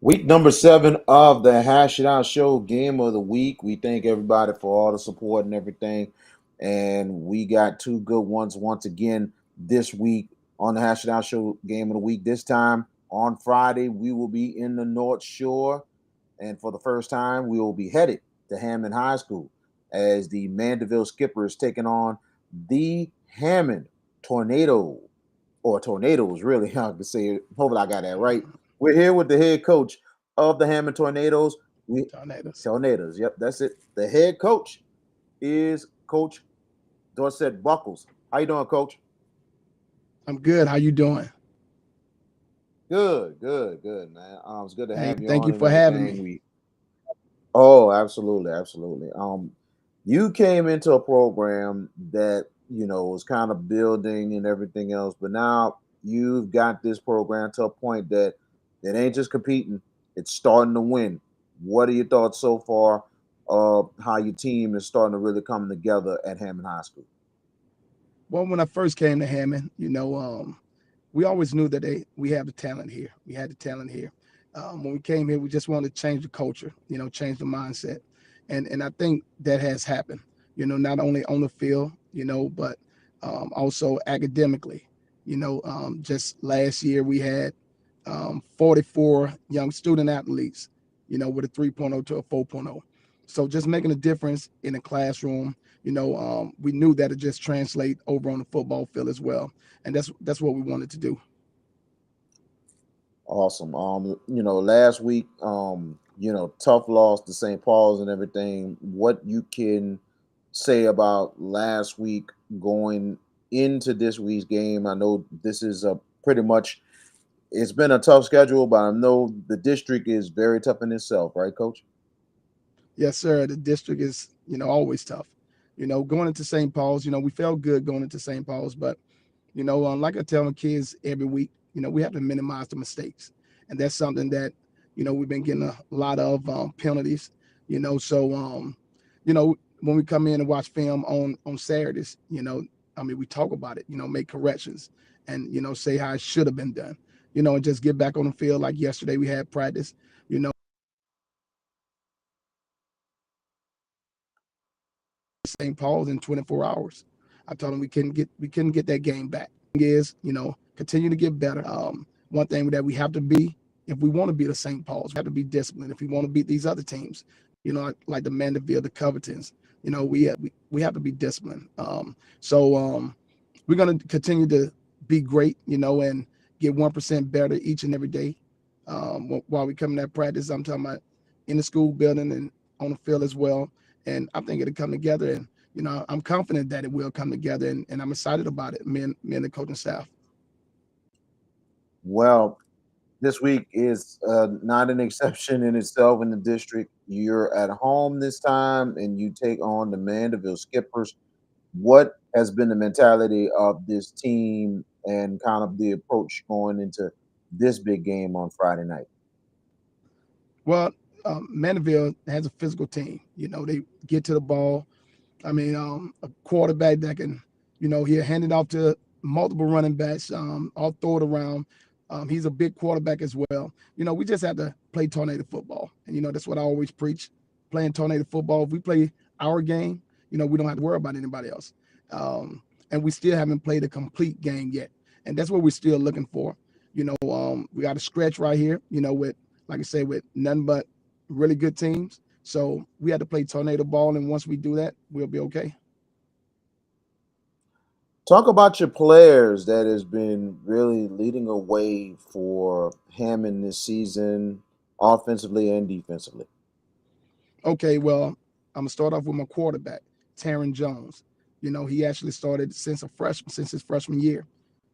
Week number 7 of the Hash It Out Show game of the week. We thank everybody for all the support and everything. And we got two good ones once again this week on the Hash It Out Show game of the week. This time on Friday, we will be in the North Shore. And for the first time, we will be headed to Hammond High School as the Mandeville Skippers taking on the Hammond Tornado, or Tornadoes, really. I can say it. Hopefully, I got that right. We're here with the head coach of the Hammond Tornadoes. Tornadoes. Tornadoes, yep, that's it. The head coach is Coach Dorsett Buckels. How you doing, Coach? I'm good. How you doing? Good, man. It's good to Hey, have you thank on you and for having everything. me. Absolutely. You came into a program that was kind of building and everything else, but now you've got this program to a point that it ain't just competing; it's starting to win. What are your thoughts so far of how your team is starting to really come together at Hammond High School? Well, when I first came to Hammond, we always knew that we have the talent here. We had the talent here. When we came here, we just wanted to change the culture, change the mindset, and I think that has happened. Not only on the field, but also academically. Just last year we had 44 young student athletes, with a 3.0 to a 4.0. So just making a difference in the classroom. We knew that it just translate over on the football field as well, and that's what we wanted to do. Awesome. Last week, tough loss to St. Paul's and everything. What you can say about last week going into this week's game? I know this is a pretty much it's been a tough schedule, but I know the district is very tough in itself, right, Coach? Yes, sir. The district is, always tough. Going into St. Paul's, we felt good going into St. Paul's, but like I tell my kids every week, we have to minimize the mistakes, and that's something that we've been getting a lot of penalties. So when we come in and watch film on Saturdays, we talk about it, make corrections, and say how it should have been done, and just get back on the field. Like yesterday, we had practice. You know, St. Paul's in 24 hours. I told them we couldn't get that game back. Is continue to get better. One thing that we have to be, if we want to beat the St. Paul's, we have to be disciplined. If we want to beat these other teams, like the Mandeville, the Covertons, we have to be disciplined. So we're gonna continue to be great, and get 1% better each and every day. While we come in that practice, I'm talking about in the school building and on the field as well. And I think it'll come together. And I'm confident that it will come together, and I'm excited about it. Me and the coaching staff. Well, this week is not an exception in itself in the district. You're at home this time and you take on the Mandeville Skippers. What has been the mentality of this team and kind of the approach going into this big game on Friday night? Well, Mandeville has a physical team. They get to the ball. A quarterback that can, he'll hand it off to multiple running backs. I'll throw it around. He's a big quarterback as well. We just have to play tornado football, and that's what I always preach: playing tornado football. If we play our game, we don't have to worry about anybody else. And we still haven't played a complete game yet, and that's what we're still looking for. We got a stretch right here. With, like I say, with nothing but really good teams. So we had to play tornado ball, and once we do that, we'll be okay. Talk about your players that has been really leading a way for Hammond this season, offensively and defensively. Okay, well, I'm gonna start off with my quarterback, Taron Jones. He actually started since his freshman year.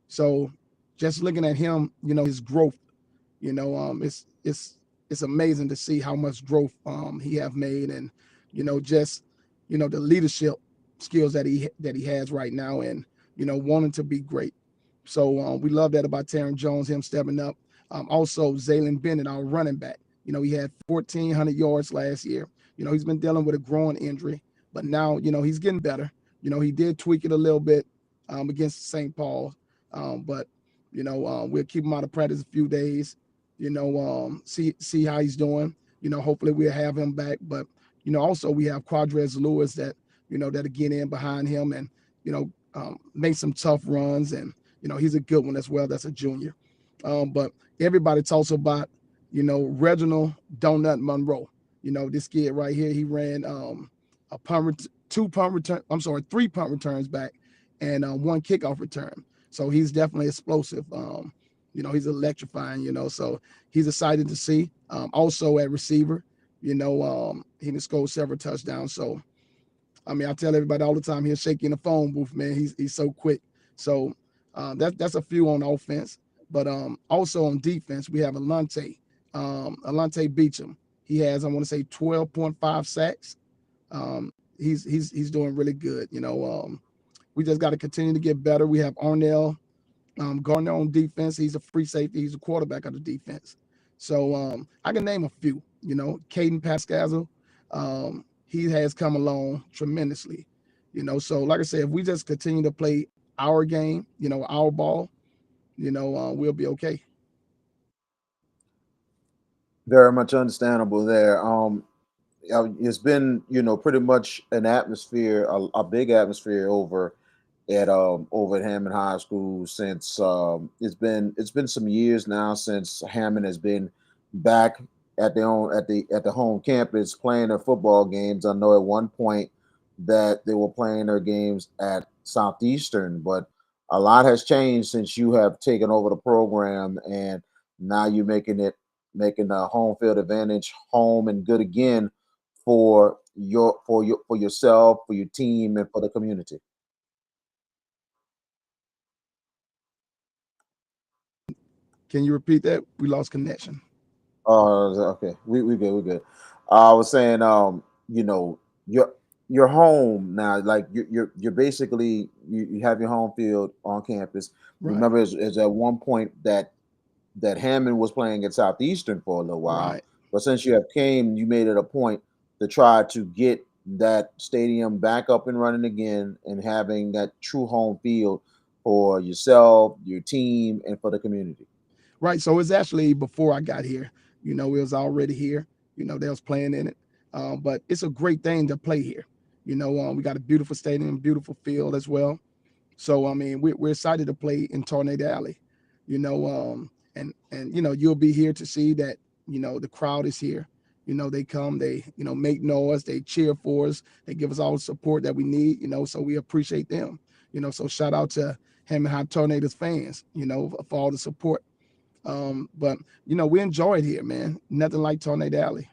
So just looking at him, his growth, it's amazing to see how much growth he have made, and just the leadership skills that he has right now, and wanting to be great. So we love that about Taron Jones, him stepping up. Also, Zaylen Bennett, our running back. He had 1,400 yards last year. He's been dealing with a growing injury, but now he's getting better. He did tweak it a little bit against St. Paul, but we'll keep him out of practice a few days. see how he's doing. Hopefully we'll have him back. But also we have Quadres Lewis that'll get in behind him and make some tough runs, and he's a good one as well. That's a junior. But everybody talks about Reginald Donut Monroe. This kid right here, he ran a two punt return. I'm sorry, three punt returns back, and one kickoff return. So he's definitely explosive. He's electrifying. So he's excited to see. Also at receiver, he has scored several touchdowns. So I mean, I tell everybody all the time, he'll shake you in the phone booth, man. He's so quick. So that's a few on offense. But also on defense, we have Alante Beecham. He has, I want to say, 12.5 sacks. He's doing really good. We just got to continue to get better. We have Arnell Gardner on defense. He's a free safety. He's a quarterback of the defense. So I can name a few. Caden Pascazzo. He has come along tremendously. So like I said, if we just continue to play our game, our ball, we'll be okay. Very much understandable there. It's been pretty much an atmosphere, a big atmosphere over at Hammond High School since it's been some years now since Hammond has been back at the home campus playing their football games. I know at one point that they were playing their games at Southeastern, but a lot has changed since you have taken over the program, and now you're making the home field advantage home and good again for yourself, for your team, and for the community. Can you repeat that? We lost connection. Okay, we good, we good. I was saying, you know, your your home now, like you're basically you have your home field on campus. Right, Remember, is at one point that Hammond was playing at Southeastern for a little while, right. but since you have came, you made it a point to try to get that stadium back up and running again, and having that true home field for yourself, your team, and for the community. Right. So it's actually before I got here. It was already here. They was playing in it. But it's a great thing to play here. We got a beautiful stadium, beautiful field as well. So I mean, we're excited to play in Tornado Alley. And you'll be here to see that. The crowd is here. They come, they make noise, they cheer for us, they give us all the support that we need. So we appreciate them. So shout out to Hammond High Tornadoes fans. For all the support. But we enjoy it here, man. Nothing like Tornado Alley.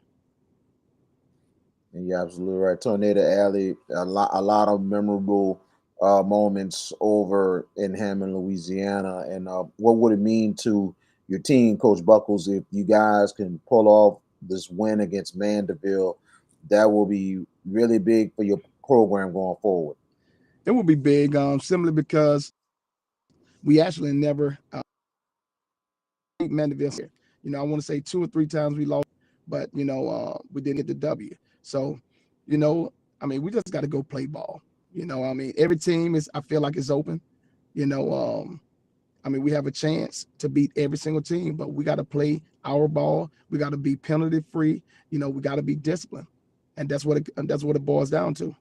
And you're absolutely right. Tornado Alley, a lot of memorable moments over in Hammond, Louisiana. And what would it mean to your team, Coach Buckles, if you guys can pull off this win against Mandeville? That will be really big for your program going forward. It will be big, simply because we actually never beat Mandeville here. I want to say two or three times we lost, but we didn't get the W. So, you know, I mean, we just got to go play ball. I mean, every team is. I feel like it's open. You know, I mean, we have a chance to beat every single team, but we got to play our ball. We got to be penalty free. We got to be disciplined, and that's what it boils down to.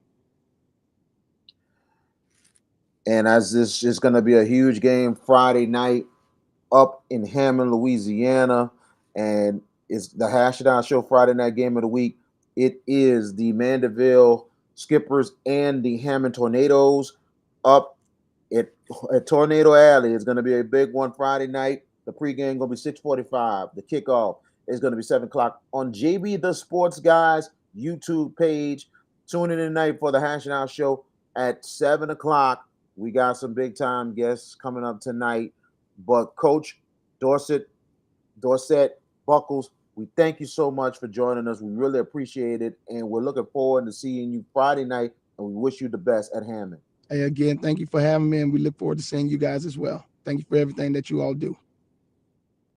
And as this is going to be a huge game Friday night up in Hammond, Louisiana, and it's the Hash It Out Show Friday night game of the week. It is the Mandeville Skippers and the Hammond Tornadoes up at, at Tornado Alley. It's going to be a big one Friday night. The pregame going to be 6:45. The kickoff is going to be 7 o'clock on JB the Sports Guys YouTube page. Tune in tonight for the Hash It Out Show at 7 o'clock. We got some big time guests coming up tonight. But Coach Dorsett, Dorsett Buckles, we thank you so much for joining us. We really appreciate it, and we're looking forward to seeing you Friday night. And we wish you the best at Hammond. Hey, again, thank you for having me, and we look forward to seeing you guys as well. Thank you for everything that you all do.